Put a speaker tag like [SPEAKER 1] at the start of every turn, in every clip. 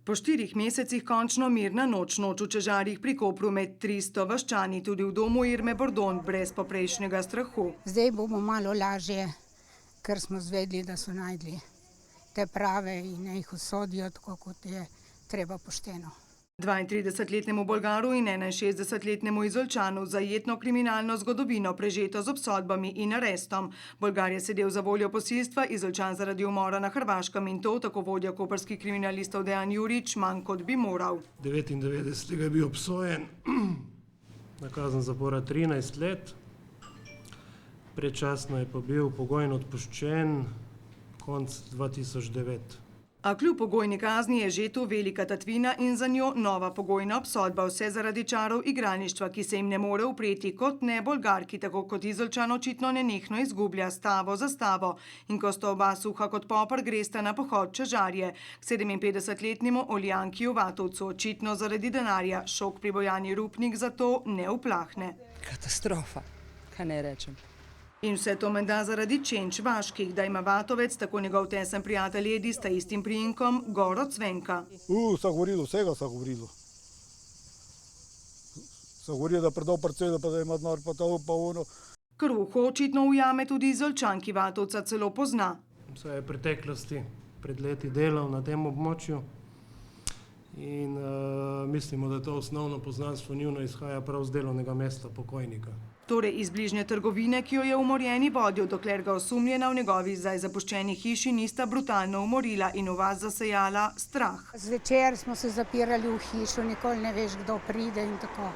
[SPEAKER 1] Po 4 mesecih končno mirna noč v Čežarjih pri Kopru med 300 vaščani, tudi v domu Irme Bordon, brez poprejšnjega strahu.
[SPEAKER 2] Zdaj bomo malo lažje, ker smo zvedeli, da so našli te prave in jih usodijo tako, kot je treba pošteno.
[SPEAKER 1] 32-letnemu Bolgaru in 61-letnemu Izolčanu zajetno kriminalno zgodovino prežeto z obsodbami in arestom. Bolgar je sedel za voljo posilstva, Izolčan zaradi umora na Hrvaškem in to, tako vodja koprskih kriminalistov Dejan Jurič, manj kot bi moral.
[SPEAKER 3] 99. je bil obsojen na kazen zapora 13 let, predčasno je pa bil pogojno odpuščen konec 2009.
[SPEAKER 1] A kljub pogojni kazni je že tu velika tatvina in za njo nova pogojna obsodba, vse zaradi čarov igralništva, ki se jim ne more upreti, kot ne Bolgar, ki tako kot Izolčan očitno nenehno izgublja stavo za stavo. In ko sta oba suha kot popr, gresta na pohod Čežarje. K 57-letnemu Oljankiju Vatovcu očitno zaradi denarja, šok pri Bojani Rupnik zato ne uplahne.
[SPEAKER 4] Katastrofa, kaj ne rečem.
[SPEAKER 1] In vse to menda zaradi čenč vaških, da ima Vatovec, tako njegov tesen prijatelj Edi, sta istim priimkom, Goro Cvenka.
[SPEAKER 5] Sta govorilo, vsega sta govorilo. Sta govorilo, da predal parcele, pa da ima denar, pa to, pa ono.
[SPEAKER 1] Kruho očitno ujame tudi Izolčan, ki Vatovca celo pozna.
[SPEAKER 3] Vse je v preteklosti pred leti delal na tem območju in mislimo, da to osnovno poznanstvo njuno izhaja prav z delovnega mesta pokojnika.
[SPEAKER 1] Torej iz bližnje trgovine, ki jo je umorjeni vodil, dokler ga osumljena v njegovi zdaj zapuščeni hiši nista brutalno umorila in v vas zasejala strah.
[SPEAKER 2] Zvečer smo se zapirali v hišo, nikoli ne veš, kdo pride in tako.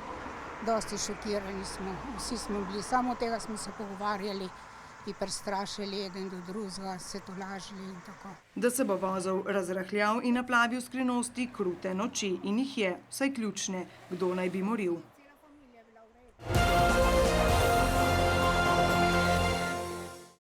[SPEAKER 2] Dosti šokirani smo, vsi smo bili, samo tega smo se pogovarjali in prestrašili eden do drugega, se tolažili in tako.
[SPEAKER 1] Da se bo vozil razrahljal in naplavil skrivnosti krute noči in jih je, vsaj ključne, kdo naj bi moril.